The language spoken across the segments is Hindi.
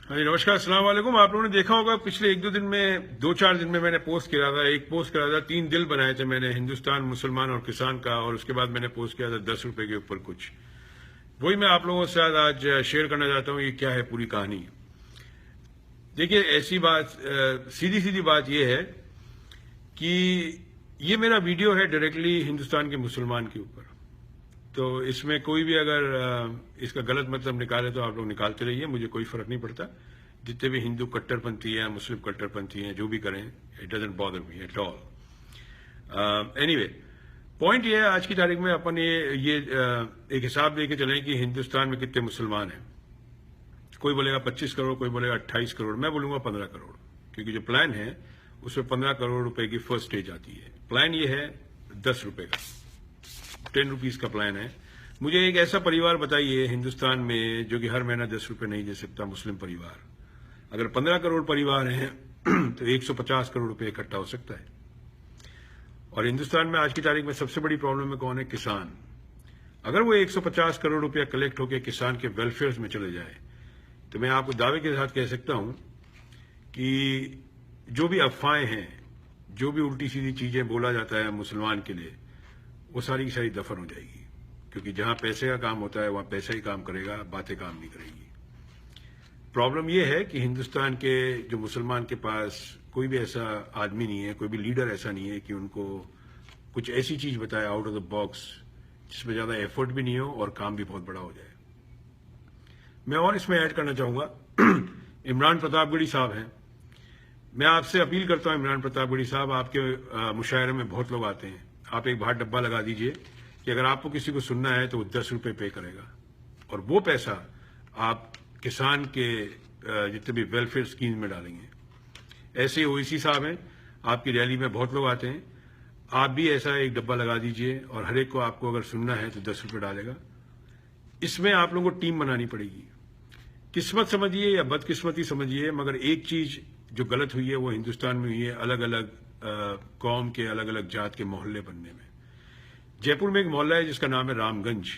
हाँ जी, नमस्कार, अस्सलाम वालेकुम। आप लोगों ने देखा होगा पिछले एक दो दिन में, दो चार दिन में मैंने पोस्ट किया था, एक पोस्ट करा था, 3 दिल बनाए थे मैंने, हिंदुस्तान, मुसलमान और किसान का, और उसके बाद मैंने पोस्ट किया था 10 रुपए के ऊपर कुछ। वही मैं आप लोगों से आज शेयर करना चाहता हूँ, ये क्या है पूरी कहानी। देखिए, ऐसी बात, सीधी सीधी बात यह है कि ये मेरा वीडियो है डायरेक्टली हिंदुस्तान के मुसलमान के ऊपर। तो इसमें कोई भी अगर इसका गलत मतलब निकाले तो आप लोग निकालते रहिए, मुझे कोई फर्क नहीं पड़ता। जितने भी हिंदू कट्टरपंथी हैं, मुस्लिम कट्टरपंथी हैं, जो भी करें, it doesn't bother me at all. Anyway, point ये है, आज की तारीख में अपन ये एक हिसाब लेके चलें कि हिंदुस्तान में कितने मुसलमान हैं। कोई बोलेगा 25 करोड़, कोई बोलेगा 28 करोड़, मैं बोलूंगा 15 करोड़, क्योंकि जो प्लान है उसमें 15 करोड़ रुपए की फर्स्ट स्टेज आती है। प्लान ये है 10 रुपए का, 10 रुपीज का प्लान है। मुझे एक ऐसा परिवार बताइए हिंदुस्तान में जो कि हर महीना 10 रुपए नहीं दे सकता, मुस्लिम परिवार। अगर 15 करोड़ परिवार हैं तो 150 करोड़ रुपए इकट्ठा हो सकता है। और हिंदुस्तान में आज की तारीख में सबसे बड़ी प्रॉब्लम में कौन है? किसान। अगर वो 150 करोड़ रुपया कलेक्ट होकर किसान के वेलफेयर में चले जाए तो मैं आपको दावे के साथ कह सकता हूं कि जो भी अफवाहें हैं, जो भी उल्टी सीधी चीजें बोला जाता है मुसलमान के लिए, वो सारी की सारी दफन हो जाएगी। क्योंकि जहां पैसे का काम होता है वहां पैसा ही काम करेगा, बातें काम नहीं करेगी। प्रॉब्लम यह है कि हिंदुस्तान के जो मुसलमान के पास कोई भी ऐसा आदमी नहीं है, कोई भी लीडर ऐसा नहीं है कि उनको कुछ ऐसी चीज बताए आउट ऑफ द बॉक्स जिसमें ज्यादा एफर्ट भी नहीं हो और काम भी बहुत बड़ा हो जाए। मैं और इसमें ऐड करना चाहूंगा, इमरान प्रतापगढ़ी साहब हैं। मैं आपसे अपील करता हूं, इमरान प्रतापगढ़ी साहब, आपके मुशायरे में बहुत लोग आते हैं, आप एक बाहर डब्बा लगा दीजिए कि अगर आपको किसी को सुनना है तो वो 10 रुपए पे करेगा, और वो पैसा आप किसान के जितने भी वेलफेयर स्कीम में डालेंगे। ऐसे ओवैसी साहब हैं, आपकी रैली में बहुत लोग आते हैं, आप भी ऐसा एक डब्बा लगा दीजिए और हर एक को आपको अगर सुनना है तो 10 रुपए डालेगा। इसमें आप लोगों को टीम बनानी पड़ेगी। किस्मत समझिए या बदकिस्मती समझिए, मगर एक चीज जो गलत हुई है वो हिंदुस्तान में हुई है, अलग अलग कौम के, अलग अलग जात के मोहल्ले बनने में। जयपुर में एक मोहल्ला है जिसका नाम है रामगंज,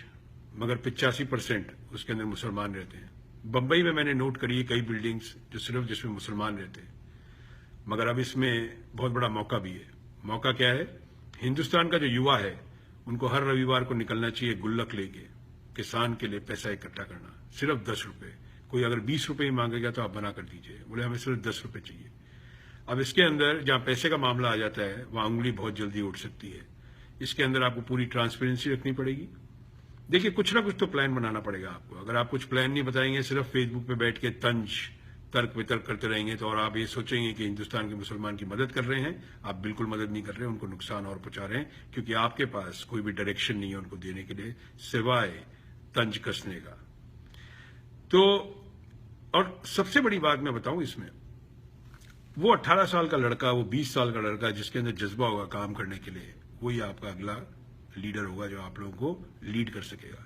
मगर 85% उसके अंदर मुसलमान रहते हैं। बंबई में मैंने नोट करी है कई बिल्डिंग्स जो सिर्फ जिसमें मुसलमान रहते हैं। मगर अब इसमें बहुत बड़ा मौका भी है। मौका क्या है? हिंदुस्तान का जो युवा है उनको हर रविवार को निकलना चाहिए गुल्लक लेके, किसान के लिए पैसा इकट्ठा करना, सिर्फ 10 रुपए। कोई अगर 20 रुपए ही मांगेगा तो आप मना कर दीजिए, बोले हमें सिर्फ 10 रुपए चाहिए। अब इसके अंदर जहां पैसे का मामला आ जाता है वहां उंगली बहुत जल्दी उठ सकती है। इसके अंदर आपको पूरी ट्रांसपेरेंसी रखनी पड़ेगी। देखिए, कुछ ना कुछ तो प्लान बनाना पड़ेगा आपको। अगर आप कुछ प्लान नहीं बताएंगे, सिर्फ फेसबुक पे बैठ के तंज तर्क वितर्क करते रहेंगे तो, और आप ये सोचेंगे कि हिंदुस्तान के मुसलमान की मदद कर रहे हैं, आप बिल्कुल मदद नहीं कर रहे हैं, उनको नुकसान और पहुंचा रहे हैं, क्योंकि आपके पास कोई भी डायरेक्शन नहीं है उनको देने के लिए सिवाय तंज कसने का। तो और सबसे बड़ी बात मैं बताऊं इसमें, वो 18 साल का लड़का, वो 20 साल का लड़का जिसके अंदर जज्बा होगा काम करने के लिए, वही आपका अगला लीडर होगा जो आप लोगों को लीड कर सकेगा।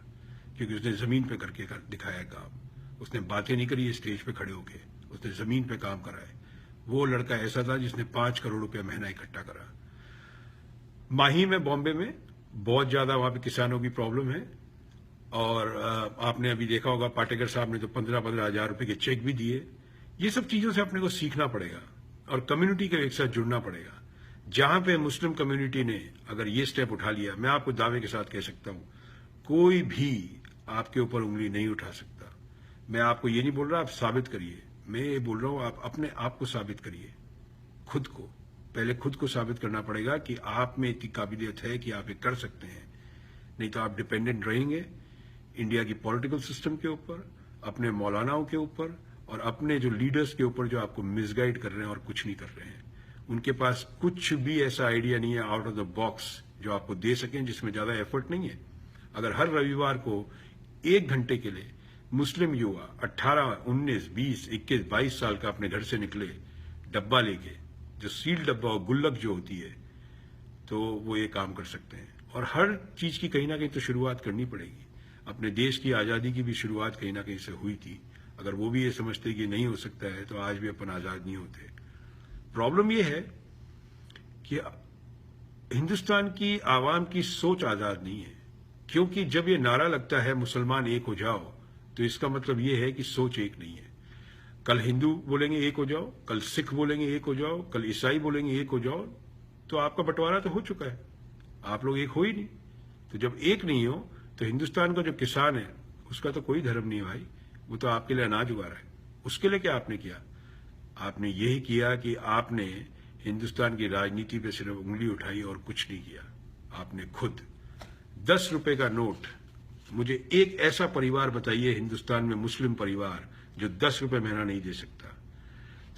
क्योंकि उसने जमीन पे करके दिखाया काम, उसने बातें नहीं करी स्टेज पे खड़े होके, उसने जमीन पे काम करा है। वो लड़का ऐसा था जिसने 5 करोड़ रुपया महीना इकट्ठा करा। माही में, बॉम्बे में बहुत ज्यादा वहां पे किसानों की प्रॉब्लम है, और आपने अभी देखा होगा पाटेकर साहब ने तो 15-15 हजार रुपए के चेक भी दिए। ये सब चीजों से अपने को सीखना पड़ेगा और कम्युनिटी के एक साथ जुड़ना पड़ेगा। जहां पे मुस्लिम कम्युनिटी ने अगर ये स्टेप उठा लिया, मैं आपको दावे के साथ कह सकता हूं, कोई भी आपके ऊपर उंगली नहीं उठा सकता। मैं आपको ये नहीं बोल रहा आप साबित करिए, मैं ये बोल रहा हूं आप अपने आप को साबित करिए, खुद को। पहले खुद को साबित करना पड़ेगा कि आप में इतनी काबिलियत है कि आप ये कर सकते हैं। नहीं तो आप डिपेंडेंट रहेंगे इंडिया की पॉलिटिकल सिस्टम के ऊपर, अपने मौलानाओं के ऊपर और अपने जो लीडर्स के ऊपर जो आपको मिसगाइड कर रहे हैं और कुछ नहीं कर रहे हैं। उनके पास कुछ भी ऐसा आइडिया नहीं है आउट ऑफ द बॉक्स जो आपको दे सकें, जिसमें ज्यादा एफर्ट नहीं है। अगर हर रविवार को 1 घंटे के लिए मुस्लिम युवा 18, 19, 20, 21, 22 साल का अपने घर से निकले डब्बा लेके, जो सील डब्बा और गुल्लक जो होती है, तो वो ये काम कर सकते हैं। और हर चीज की कहीं ना कहीं तो शुरुआत करनी पड़ेगी। अपने देश की आजादी की भी शुरुआत कहीं ना कहीं से हुई थी। अगर वो भी ये समझते कि नहीं हो सकता है तो आज भी अपन आजाद नहीं होते। प्रॉब्लम ये है कि हिंदुस्तान की आवाम की सोच आजाद नहीं है, क्योंकि जब ये नारा लगता है मुसलमान एक हो जाओ, तो इसका मतलब ये है कि सोच एक नहीं है। कल हिंदू बोलेंगे एक हो जाओ, कल सिख बोलेंगे एक हो जाओ, कल ईसाई बोलेंगे एक हो जाओ, तो आपका बंटवारा तो हो चुका है, आप लोग एक हो ही नहीं। तो जब एक नहीं हो तो हिंदुस्तान का जो किसान है उसका तो कोई धर्म नहीं है भाई, वो तो आपके लिए अनाज उगा रहा है। उसके लिए क्या आपने किया? आपने यही किया कि आपने हिंदुस्तान की राजनीति पे सिर्फ उंगली उठाई और कुछ नहीं किया। आपने खुद 10 रुपए का नोट, मुझे एक ऐसा परिवार बताइए हिंदुस्तान में, मुस्लिम परिवार, जो 10 रुपए महीना नहीं दे सकता।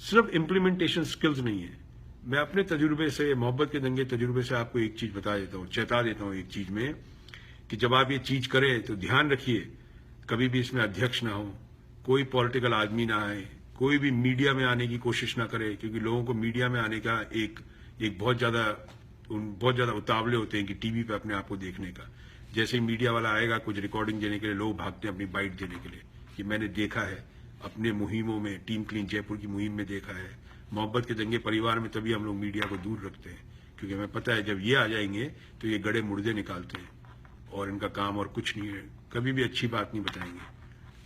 सिर्फ इम्प्लीमेंटेशन स्किल्स नहीं है। मैं अपने तजुर्बे से, मोहब्बत के दंगे तजुर्बे से आपको एक चीज बता देता हूं, चेता देता हूं एक चीज में, कि जब आप ये चीज करें तो ध्यान रखिए कभी भी इसमें अध्यक्ष ना हो, कोई पॉलिटिकल आदमी ना आए, कोई भी मीडिया में आने की कोशिश ना करे, क्योंकि लोगों को मीडिया में आने का एक बहुत ज्यादा उतावले होते हैं कि टीवी पे अपने आप को देखने का। जैसे ही मीडिया वाला आएगा कुछ रिकॉर्डिंग देने के लिए, लोग भागते हैं अपनी बाइट देने के लिए। कि मैंने देखा है अपने मुहिमों में, टीम क्लीन जयपुर की मुहिम में देखा है, मोहब्बत के दंगे परिवार में, तभी हम लोग मीडिया को दूर रखते हैं, क्योंकि हमें पता है जब ये आ जाएंगे तो ये गड़े मुर्दे निकालते हैं और इनका काम और कुछ नहीं है, कभी भी अच्छी बात नहीं बताएंगे।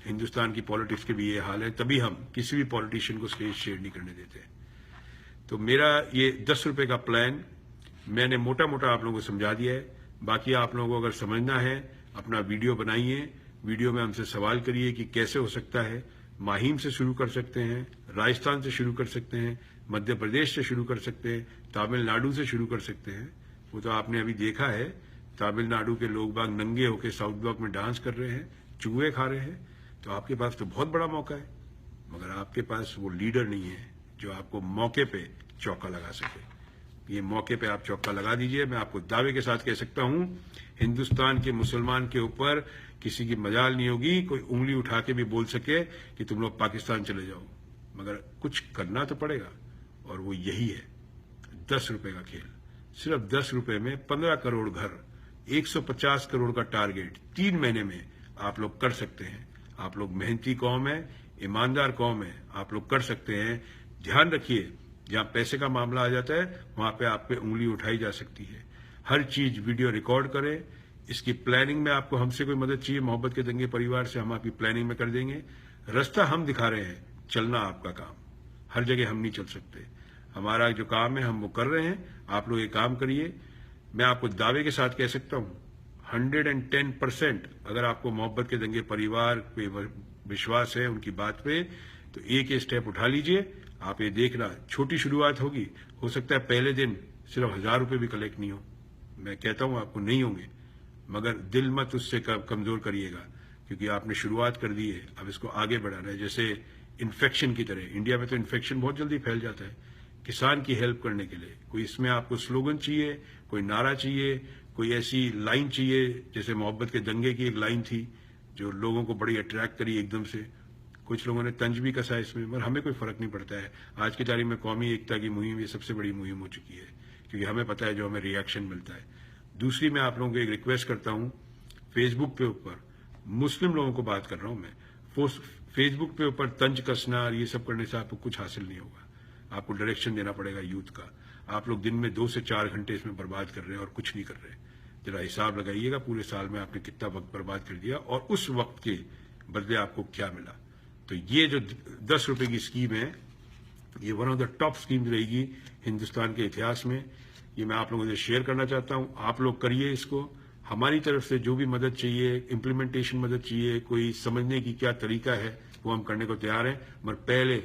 हिंदुस्तान की पॉलिटिक्स के भी ये हाल है, तभी हम किसी भी पॉलिटिशियन को स्टेज शेयर नहीं करने देते। तो मेरा ये 10 रुपए का प्लान मैंने मोटा मोटा आप लोगों को समझा दिया है। बाकी आप लोगों को अगर समझना है, अपना वीडियो बनाइए, वीडियो में हमसे सवाल करिए कि कैसे हो सकता है। माहिम से शुरू कर सकते हैं, राजस्थान से शुरू कर सकते हैं, मध्य प्रदेश से शुरू कर सकते हैं, तमिलनाडु से शुरू कर सकते हैं। वो तो आपने अभी देखा है, तमिलनाडु के लोग बाग नंगे होकर साउथ ब्लॉक में डांस कर रहे हैं, चूहे खा रहे हैं। तो आपके पास तो बहुत बड़ा मौका है, मगर आपके पास वो लीडर नहीं है जो आपको मौके पे चौका लगा सके। ये मौके पे आप चौका लगा दीजिए। मैं आपको दावे के साथ कह सकता हूं, हिंदुस्तान के मुसलमान के ऊपर किसी की मजाल नहीं होगी, कोई उंगली उठा के भी बोल सके कि तुम लोग पाकिस्तान चले जाओ। मगर कुछ करना तो पड़ेगा, और वो यही है 10 रुपए का खेल। सिर्फ 10 रुपए में 15 करोड़ घर, 150 करोड़ का टारगेट 3 महीने में आप लोग कर सकते हैं। आप लोग मेहनती कौम है, ईमानदार कौम है, आप लोग कर सकते हैं। ध्यान रखिए, जहां पैसे का मामला आ जाता है वहां पे आप पे उंगली उठाई जा सकती है। हर चीज वीडियो रिकॉर्ड करें। इसकी प्लानिंग में आपको हमसे कोई मदद चाहिए, मोहब्बत के दंगे परिवार से, हम आपकी प्लानिंग में कर देंगे। रास्ता हम दिखा रहे हैं, चलना आपका काम। हर जगह हम नहीं चल सकते, हमारा जो काम है हम वो कर रहे हैं, आप लोग ये काम करिए। मैं आपको दावे के साथ कह सकता हूं 110% अगर आपको मोहब्बत के दंगे परिवार पे विश्वास है, उनकी बात पे, तो एक स्टेप उठा लीजिए। आप ये देखना, छोटी शुरुआत होगी, हो सकता है पहले दिन सिर्फ 1000 रुपए भी कलेक्ट नहीं हो। मैं कहता हूं आपको नहीं होंगे, मगर दिल मत उससे कमजोर करिएगा, क्योंकि आपने शुरुआत कर दी है, अब इसको आगे बढ़ाना है। जैसे इन्फेक्शन की तरह, इंडिया में तो इन्फेक्शन बहुत जल्दी फैल जाता है। किसान की हेल्प करने के लिए कोई इसमें आपको स्लोगन चाहिए, कोई नारा चाहिए, कोई ऐसी लाइन चाहिए, जैसे मोहब्बत के दंगे की एक लाइन थी जो लोगों को बड़ी अट्रैक्ट करी एकदम से। कुछ लोगों ने तंज भी कसा इसमें, मगर हमें कोई फर्क नहीं पड़ता है। आज की तारीख में कौमी एकता की मुहिम ये सबसे बड़ी मुहिम हो चुकी है, क्योंकि हमें पता है जो हमें रिएक्शन मिलता है। दूसरी, मैं आप लोगों को एक रिक्वेस्ट करता हूं, फेसबुक पे ऊपर मुस्लिम लोगों को बात कर रहा हूं मैं, फेसबुक पे ऊपर तंज कसना और ये सब करने से आपको कुछ हासिल नहीं होगा। आपको डायरेक्शन देना पड़ेगा यूथ का। आप लोग दिन में 2 से 4 घंटे इसमें बर्बाद कर रहे हैं और कुछ नहीं कर रहे। जरा हिसाब लगाइएगा पूरे साल में आपने कितना वक्त बर्बाद कर दिया और उस वक्त के बदले आपको क्या मिला। तो ये जो 10 रुपए की स्कीम है, ये one of the top scheme रहेगी हिंदुस्तान के इतिहास में। ये मैं आप लोगों से शेयर करना चाहता हूं। आप लोग करिए इसको। हमारी तरफ से जो भी मदद चाहिए, इम्प्लीमेंटेशन मदद चाहिए, कोई समझने की क्या तरीका है, वो हम करने को तैयार हैं। मगर पहले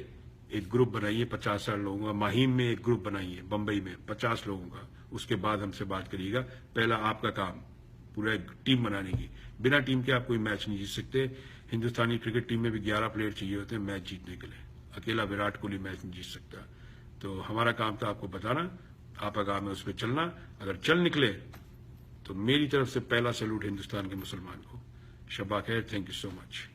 एक ग्रुप बनाइए 50-60 लोगों का। माहिम में एक ग्रुप बनाइए, बंबई में 50 लोगों का। उसके बाद हमसे बात करिएगा। पहला आपका काम पूरा एक टीम बनाने की। बिना टीम के आप कोई मैच नहीं जीत सकते। हिंदुस्तानी क्रिकेट टीम में भी 11 प्लेयर चाहिए होते हैं मैच जीतने के लिए। अकेला विराट कोहली मैच नहीं जीत सकता। तो हमारा काम था आपको बताना, आपका काम है उस पर चलना। अगर चल निकले तो मेरी तरफ से पहला सैल्यूट हिंदुस्तान के मुसलमान को। शब्बा खैर, थैंक यू सो मच।